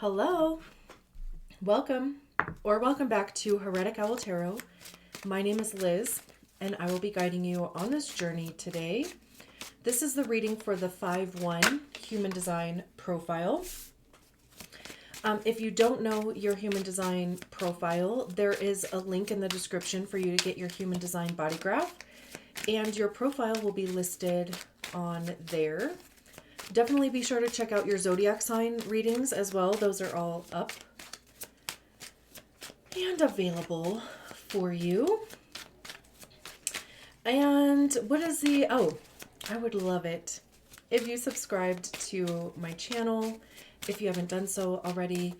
Hello, welcome back to Heretic Tarot. My name is Liz, and I will be guiding you on this journey today. This is the reading for the 5-1 Human Design Profile. If you don't know your Human Design Profile, there is a link in the description for you to get your Human Design Body Graph, and your profile will be listed on there. Definitely be sure to check out your zodiac sign readings as well. Those are all up and available for you. And what is I would love it if you subscribed to my channel. If you haven't done so already,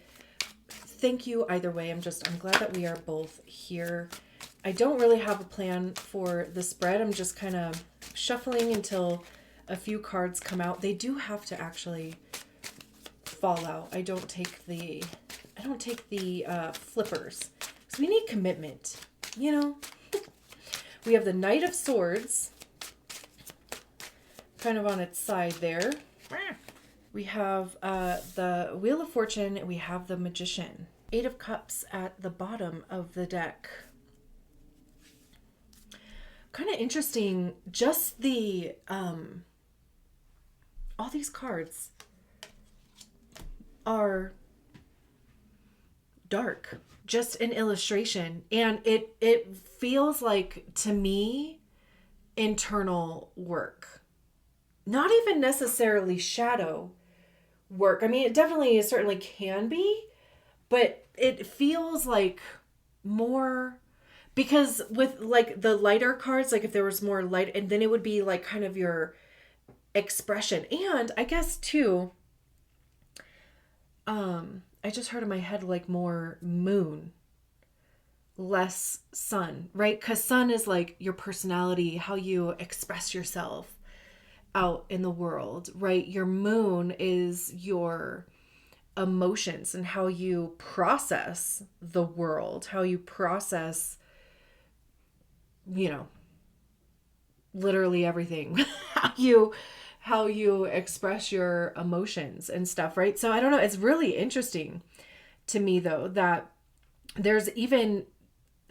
thank you either way. I'm glad that we are both here. I don't really have a plan for the spread. I'm just kind of shuffling until a few cards come out. They do have to actually fall out. I don't take the flippers. So we need commitment, you know? We have the Knight of Swords kind of on its side there. We have the Wheel of Fortune, and we have the Magician. 8 of Cups at the bottom of the deck. Kind of interesting, just the all these cards are dark, just an illustration, and it feels like, to me, internal work, not even necessarily shadow work. I mean, it definitely certainly can be, but it feels like more, because with like the lighter cards, like if there was more light, and then it would be like kind of your expression. And I guess too, I just heard in my head like more moon, less sun, right? Because sun is like your personality, how you express yourself out in the world, right? Your moon is your emotions and how you process the world, how you process, literally everything, how you express your emotions and stuff, right? So I don't know, it's really interesting to me though that there's even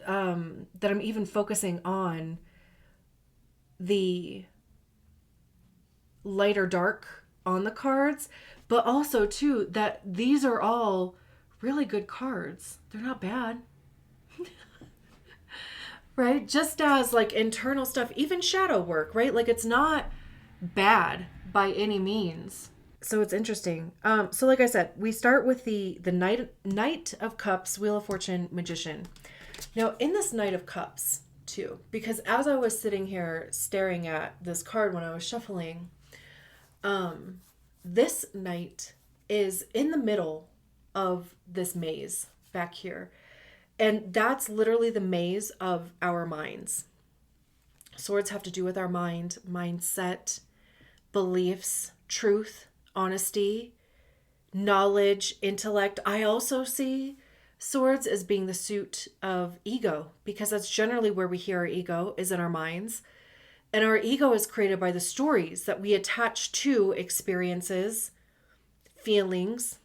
that I'm even focusing on the light or dark on the cards, but also too that these are all really good cards. They're not bad. Right? Just as like internal stuff, even shadow work, right? Like it's not bad by any means. So it's interesting. So like I said, we start with the Knight of Cups, Wheel of Fortune, Magician. Now in this Knight of Cups too, because as I was sitting here staring at this card when I was shuffling, this knight is in the middle of this maze back here. And that's literally the maze of our minds. Swords have to do with our mind, mindset, beliefs, truth, honesty, knowledge, intellect. I also see swords as being the suit of ego, because that's generally where we hear our ego, is in our minds. And our ego is created by the stories that we attach to experiences, feelings.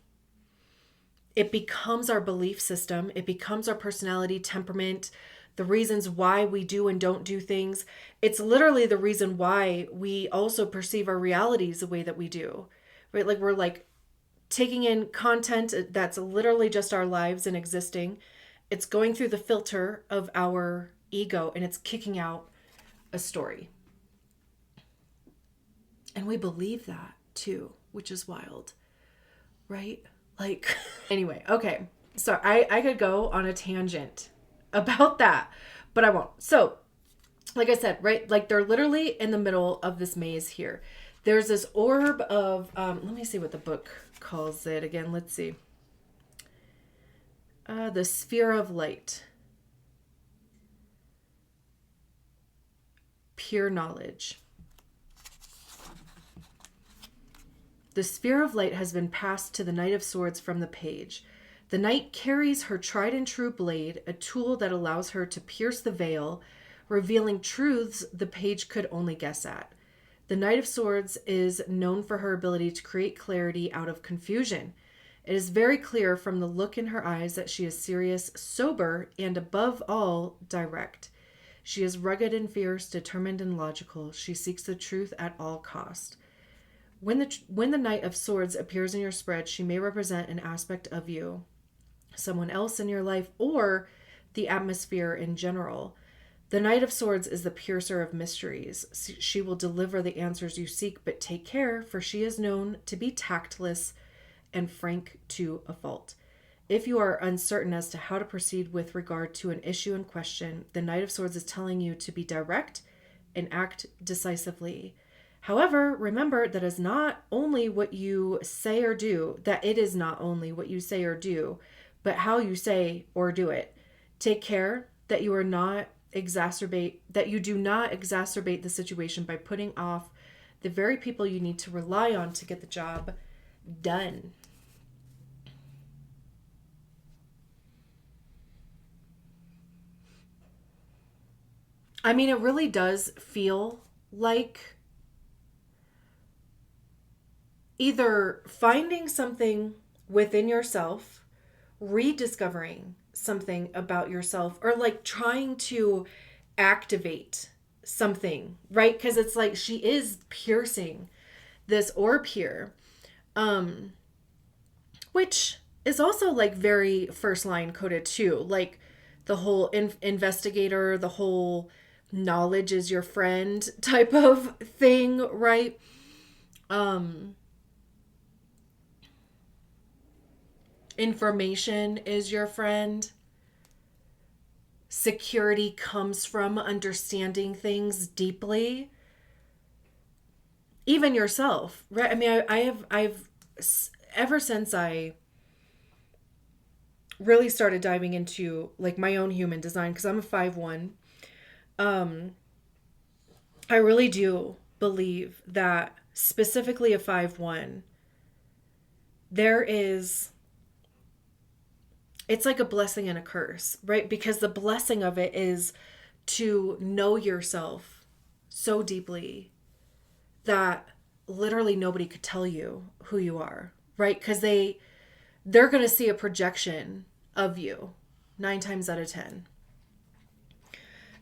It becomes our belief system. It becomes our personality, temperament, the reasons why we do and don't do things. It's literally the reason why we also perceive our realities the way that we do, right? Like we're like taking in content that's literally just our lives and existing. It's going through the filter of our ego, and it's kicking out a story. And we believe that too, which is wild, right? Like, anyway, okay. So I could go on a tangent about that, but I won't. So, like I said, right? Like they're literally in the middle of this maze here. There's this orb of, let me see what the book calls it again. Let's see. The sphere of light. Pure knowledge. The sphere of light has been passed to the Knight of Swords from the page. The knight carries her tried and true blade, a tool that allows her to pierce the veil, revealing truths the page could only guess at. The Knight of Swords is known for her ability to create clarity out of confusion. It is very clear from the look in her eyes that she is serious, sober, and above all, direct. She is rugged and fierce, determined and logical. She seeks the truth at all cost. When the Knight of Swords appears in your spread, she may represent an aspect of you, someone else in your life, or the atmosphere in general. The Knight of Swords is the piercer of mysteries. She will deliver the answers you seek, but take care, for she is known to be tactless and frank to a fault. If you are uncertain as to how to proceed with regard to an issue in question, the Knight of Swords is telling you to be direct and act decisively. However, remember that is not only what you say or do, that it is not only what you say or do, but how you say or do it. Take care that you do not exacerbate the situation by putting off the very people you need to rely on to get the job done. I mean, it really does feel like either finding something within yourself, rediscovering something about yourself, or like trying to activate something, right? Because it's like she is piercing this orb here, which is also like very first line coded too, like the whole investigator, the whole knowledge is your friend type of thing, right? Information is your friend. Security comes from understanding things deeply. Even yourself, right? I mean, I've ever since I really started diving into like my own human design, because I'm a 5/1. I really do believe that specifically a 5/1, it's like a blessing and a curse, right? Because the blessing of it is to know yourself so deeply that literally nobody could tell you who you are, right? Because they're going to see a projection of you 9 times out of 10.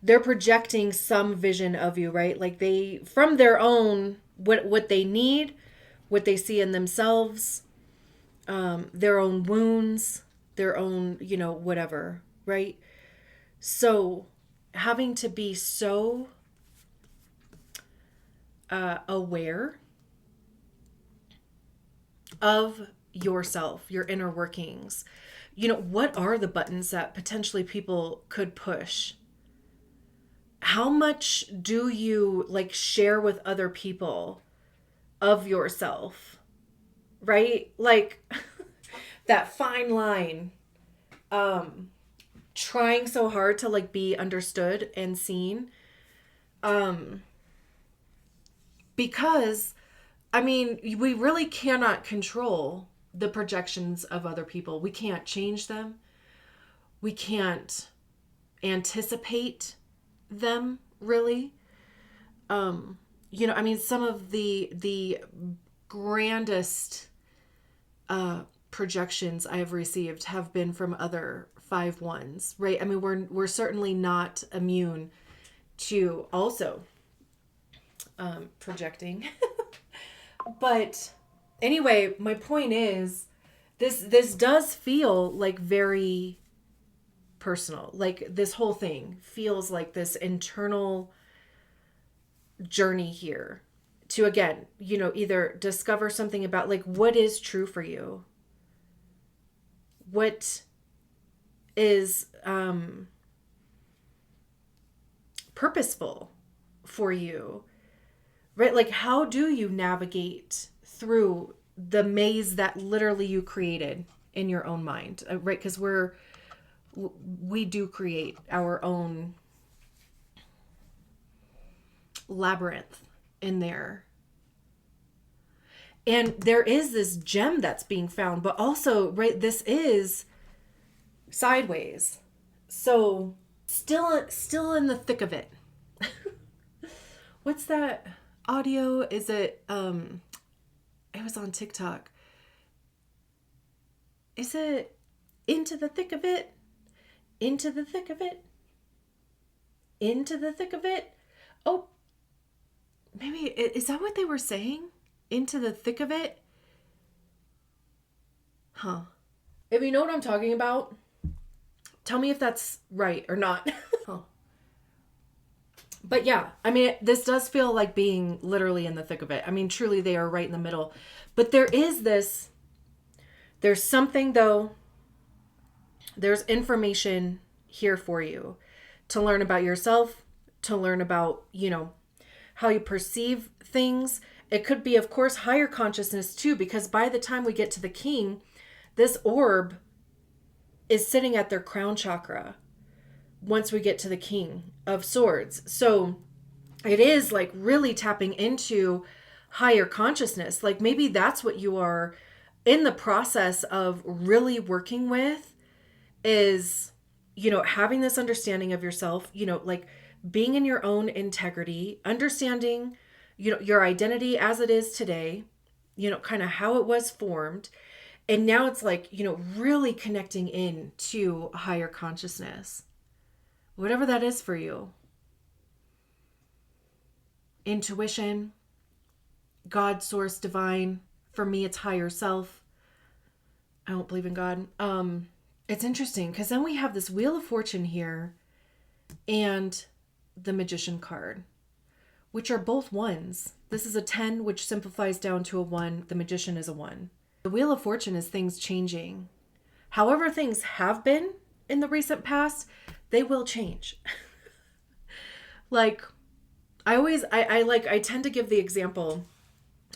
They're projecting some vision of you, right? Like they, from their own, what they need, what they see in themselves, their own wounds, their own, whatever, right? So having to be so aware of yourself, your inner workings. What are the buttons that potentially people could push? How much do you like share with other people of yourself, right? Like that fine line, trying so hard to like be understood and seen. Because I mean, we really cannot control the projections of other people. We can't change them. We can't anticipate them, really. I mean, some of the grandest projections I have received have been from other 5/1s, right? I mean, we're certainly not immune to also projecting. But anyway, my point is this does feel like very personal. Like this whole thing feels like this internal journey here to, again, either discover something about like what is true for you. What is purposeful for you, right? Like how do you navigate through the maze that literally you created in your own mind, right? Because we do create our own labyrinth in there. And there is this gem that's being found, but also, right, this is sideways. So still in the thick of it. What's that audio? Is it it was on TikTok. Is it into the thick of it? Into the thick of it? Into the thick of it? Oh, maybe, is that what they were saying? Into the thick of it? Huh. If you know what I'm talking about, tell me if that's right or not. Huh. But yeah, I mean, this does feel like being literally in the thick of it. I mean, truly, they are right in the middle. But there's something though, there's information here for you to learn about yourself, to learn about, how you perceive things. It could be, of course, higher consciousness too, because by the time we get to the king, this orb is sitting at their crown chakra once we get to the king of swords. So it is like really tapping into higher consciousness. Like maybe that's what you are in the process of really working with is, having this understanding of yourself, like being in your own integrity, understanding, your identity as it is today, kind of how it was formed. And now it's like, really connecting in to higher consciousness, whatever that is for you. Intuition, God, source, divine. For me, it's higher self. I don't believe in God. It's interesting because then we have this Wheel of Fortune here and the Magician card, which are both ones. This is a 10, which simplifies down to a 1. The Magician is a 1. The Wheel of Fortune is things changing. However things have been in the recent past, they will change. Like, I tend to give the example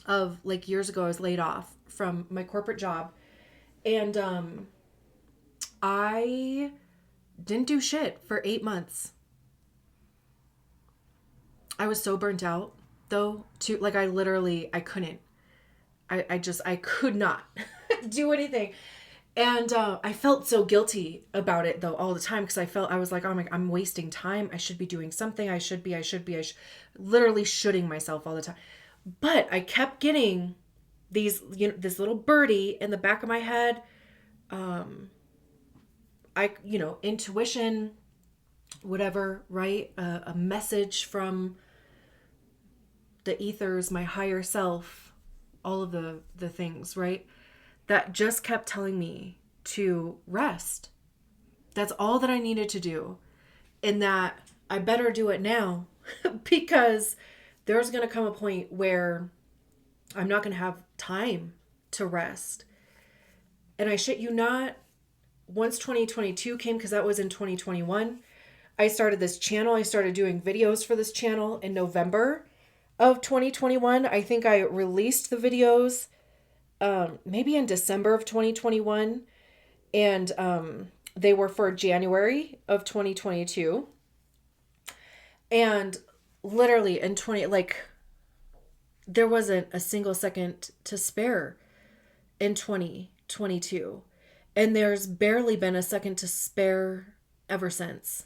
of like years ago, I was laid off from my corporate job and I didn't do shit for 8 months. I was so burnt out though, to like, I couldn't. I could not do anything. And I felt so guilty about it though all the time because I was like, oh my, I'm wasting time. I should be doing something. I should be literally shooting myself all the time. But I kept getting these, this little birdie in the back of my head. Intuition, whatever, right? A message from the ethers, my higher self, all of the things, right? That just kept telling me to rest. That's all that I needed to do. And that I better do it now because there's going to come a point where I'm not going to have time to rest. And I shit you not, once 2022 came, because that was in 2021, I started this channel. I started doing videos for this channel in November of 2021. I think I released the videos maybe in December of 2021. And they were for January of 2022. And literally in there wasn't a single second to spare in 2022. And there's barely been a second to spare ever since.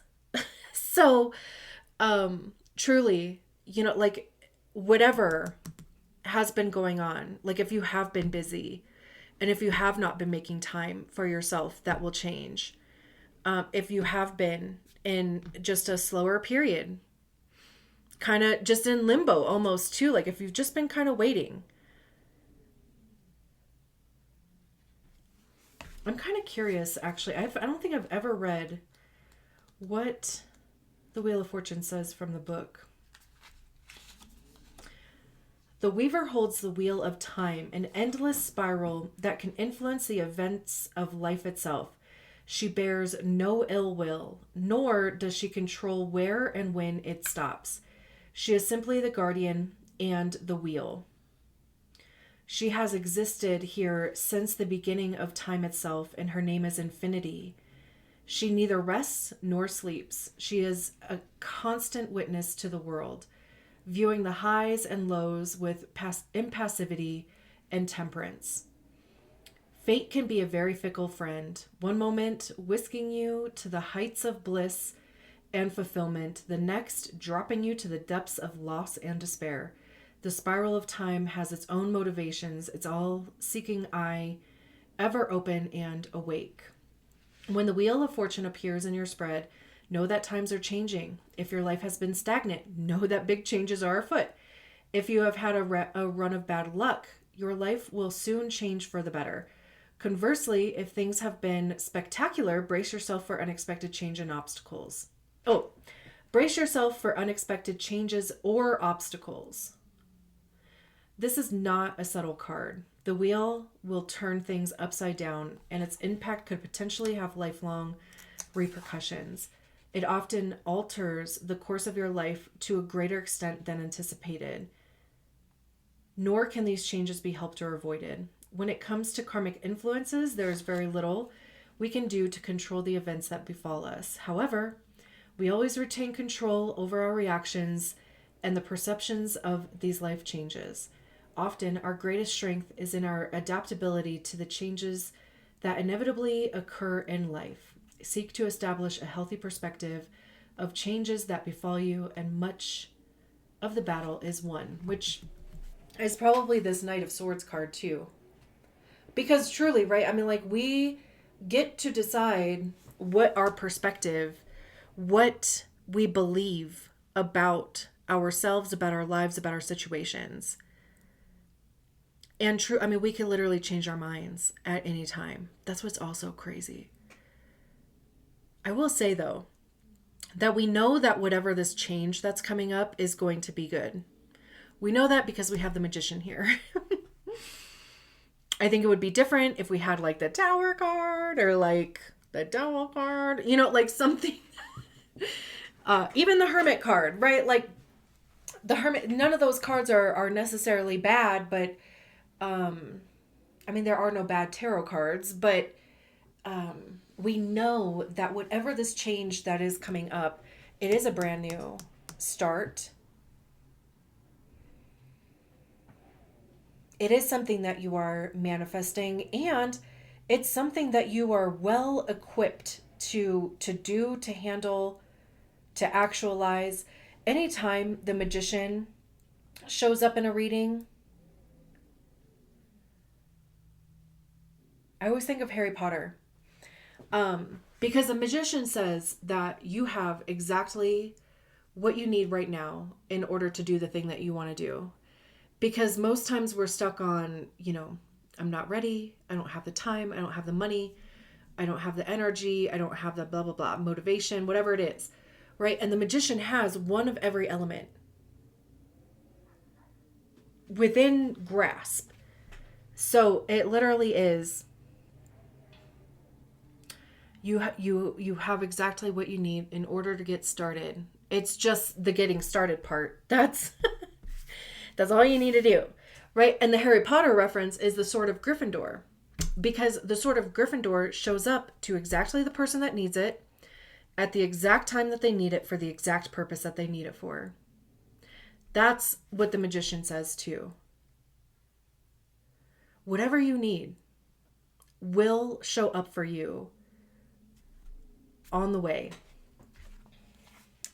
So, truly, like whatever has been going on, like if you have been busy and if you have not been making time for yourself, that will change. If you have been in just a slower period, kind of just in limbo almost too, like if you've just been kind of waiting. I'm kind of curious, actually. I don't think I've ever read what the Wheel of Fortune says from the book. The weaver holds the wheel of time, an endless spiral that can influence the events of life itself. She bears no ill will, nor does she control where and when it stops. She is simply the guardian and the wheel. She has existed here since the beginning of time itself, and her name is Infinity. She neither rests nor sleeps. She is a constant witness to the world, viewing the highs and lows with impassivity and temperance. Fate can be a very fickle friend, one moment whisking you to the heights of bliss and fulfillment, the next dropping you to the depths of loss and despair. The spiral of time has its own motivations, its all-seeking eye ever open and awake. When the wheel of fortune appears in your spread, know that times are changing. If your life has been stagnant, know that big changes are afoot. If you have had a run of bad luck, your life will soon change for the better. Conversely, if things have been spectacular, brace yourself for unexpected change and obstacles. Brace yourself for unexpected changes or obstacles. This is not a subtle card. The wheel will turn things upside down, and its impact could potentially have lifelong repercussions. It often alters the course of your life to a greater extent than anticipated. Nor can these changes be helped or avoided. When it comes to karmic influences, there is very little we can do to control the events that befall us. However, we always retain control over our reactions and the perceptions of these life changes. Often, our greatest strength is in our adaptability to the changes that inevitably occur in life. Seek to establish a healthy perspective of changes that befall you, and much of the battle is won, which is probably this Knight of Swords card too. Because truly, right? I mean, like, we get to decide what our perspective, what we believe about ourselves, about our lives, about our situations. And true, I mean, we can literally change our minds at any time. That's what's also crazy. I will say, though, that we know that whatever this change that's coming up is going to be good. We know that because we have the Magician here. I think it would be different if we had like the Tower card or like the Devil card, you know, like something. Even the Hermit card, right? Like the Hermit, none of those cards are necessarily bad, but I mean, there are no bad tarot cards, but we know that whatever this change that is coming up, it is a brand new start. It is something that you are manifesting, and it's something that you are well equipped to do, to handle, to actualize. Anytime the Magician shows up in a reading, I always think of Harry Potter. Because the Magician says that you have exactly what you need right now in order to do the thing that you want to do. Because most times we're stuck on, you know, I'm not ready. I don't have the time. I don't have the money. I don't have the energy. I don't have the blah, blah, blah, motivation, whatever it is. Right? And the Magician has one of every element within grasp. So it literally is, you have exactly what you need in order to get started. It's just the getting started part. That's all you need to do, right? And the Harry Potter reference is the Sword of Gryffindor, because the Sword of Gryffindor shows up to exactly the person that needs it at the exact time that they need it for the exact purpose that they need it for. That's what the Magician says too. Whatever you need will show up for you on the way.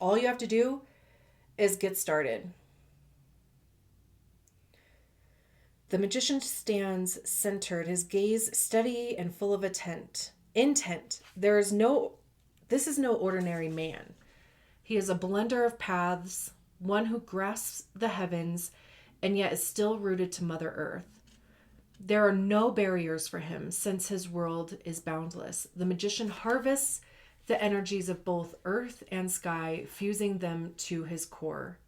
All you have to do is get started. The Magician stands centered, his gaze steady and full of intent. This is no ordinary man. He is a blender of paths, one who grasps the heavens and yet is still rooted to Mother Earth. There are no barriers for him since his world is boundless. The Magician harvests the energies of both earth and sky, fusing them to his core.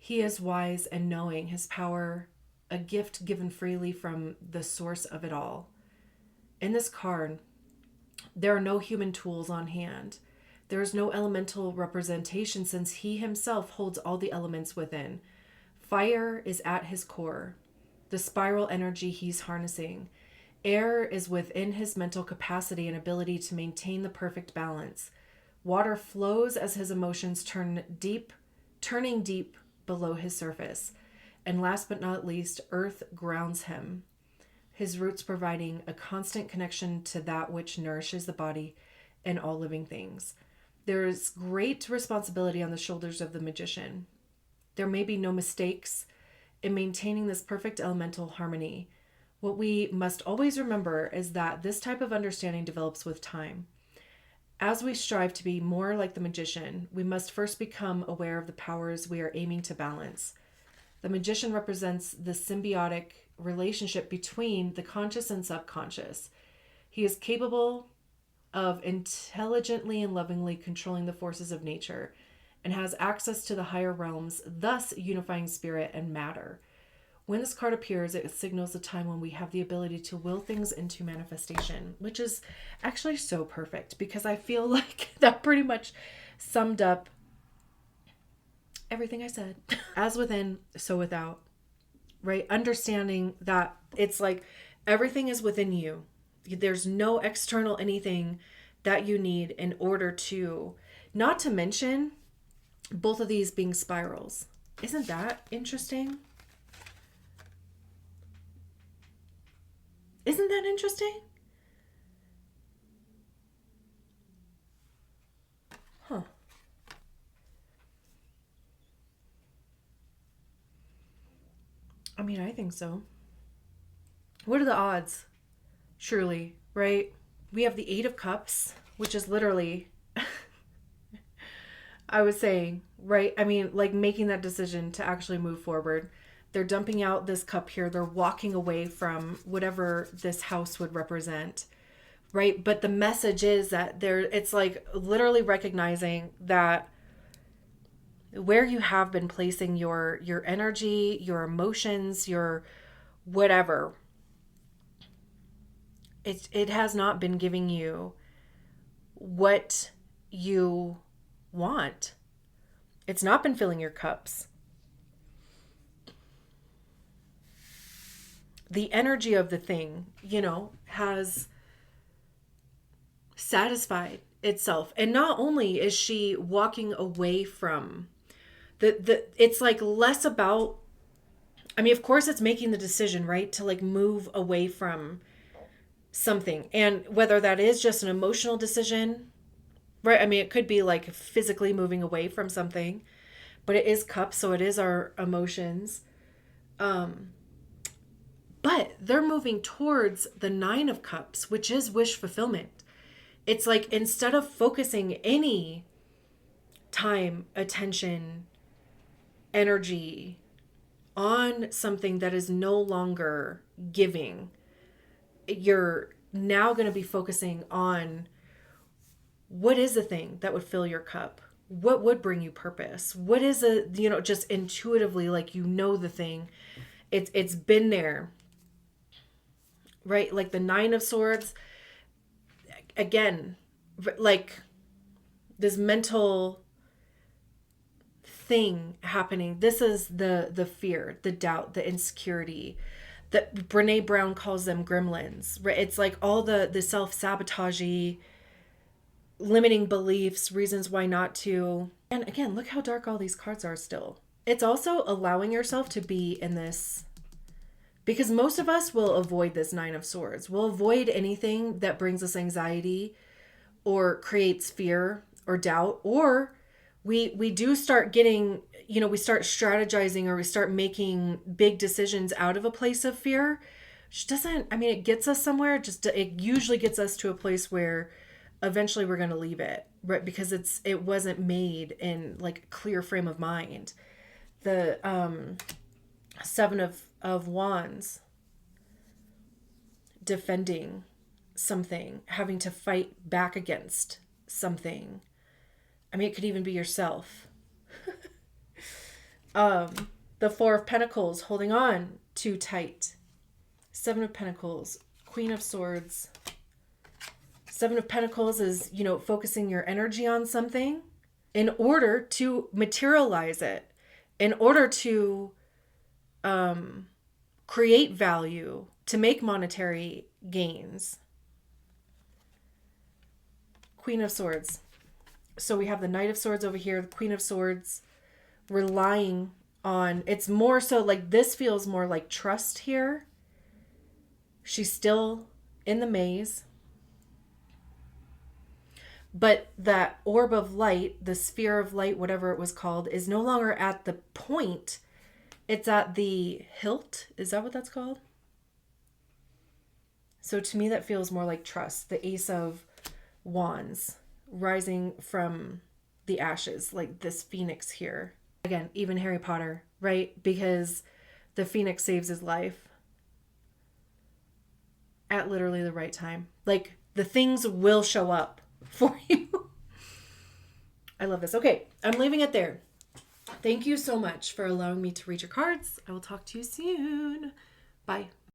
He is wise and knowing, his power a gift given freely from the source of it all. In this card, there are no human tools on hand. There is no elemental representation since he himself holds all the elements within. Fire is at his core, the spiral energy he's harnessing. Air is within his mental capacity and ability to maintain the perfect balance. Water flows as his emotions turning deep below his surface. And last but not least, earth grounds him, his roots providing a constant connection to that which nourishes the body and all living things. There is great responsibility on the shoulders of the Magician. There may be no mistakes in maintaining this perfect elemental harmony. What we must always remember is that this type of understanding develops with time. As we strive to be more like the magician, we must first become aware of the powers we are aiming to balance. The magician represents the symbiotic relationship between the conscious and subconscious. He is capable of intelligently and lovingly controlling the forces of nature and has access to the higher realms, thus unifying spirit and matter. When this card appears, it signals a time when we have the ability to will things into manifestation, which is actually so perfect because I feel like that pretty much summed up everything I said. As within, so without, right? Understanding that it's like everything is within you. There's no external anything that you need in order to, not to mention both of these being spirals. Isn't that interesting? Isn't that interesting? Huh. I mean, I think so. What are the odds? Surely, right? We have the Eight of Cups, which is literally, I was saying, right? I mean, like making that decision to actually move forward. They're dumping out this cup here. They're walking away from whatever this house would represent, right? But the message is that it's like literally recognizing that where you have been placing your energy, your emotions, your whatever, it has not been giving you what you want. It's not been filling your cups. The energy of the thing, has satisfied itself. And not only is she walking away from it's like less about, I mean, of course it's making the decision, right? To like move away from something. And whether that is just an emotional decision, right? I mean, it could be like physically moving away from something, but it is cups. So it is our emotions. But they're moving towards the Nine of Cups, which is wish fulfillment. It's like instead of focusing any time, attention, energy on something that is no longer giving, you're now going to be focusing on what is the thing that would fill your cup? What would bring you purpose? What is just intuitively, like, the thing. It's been there. Right? Like the Nine of Swords, again, like this mental thing happening. This is the fear, the doubt, the insecurity that Brene Brown calls them gremlins, right? It's like all the self-sabotagey, limiting beliefs, reasons why not to. And again, look how dark all these cards are still. It's also allowing yourself to be in this, because most of us will avoid this Nine of Swords. We'll avoid anything that brings us anxiety or creates fear or doubt, or we do start getting, we start strategizing or we start making big decisions out of a place of fear, which doesn't, I mean, it gets us somewhere. It usually gets us to a place where eventually we're going to leave it, right? Because it wasn't made in like a clear frame of mind. The Seven of Wands, defending something, having to fight back against something. I mean, it could even be yourself. The Four of Pentacles, holding on too tight. Seven of Pentacles, Queen of Swords. Seven of Pentacles is, focusing your energy on something in order to materialize it, in order to create value, to make monetary gains. Queen of Swords. So we have the Knight of Swords over here, the Queen of Swords, relying on, it's more so like this feels more like trust here. She's still in the maze. But that orb of light, the sphere of light, whatever it was called, is no longer at the point. It's at the hilt. Is that what that's called? So to me, that feels more like trust. The Ace of Wands rising from the ashes, like this phoenix here. Again, even Harry Potter, right? Because the phoenix saves his life at literally the right time. Like the things will show up for you. I love this. Okay, I'm leaving it there. Thank you so much for allowing me to read your cards. I will talk to you soon. Bye.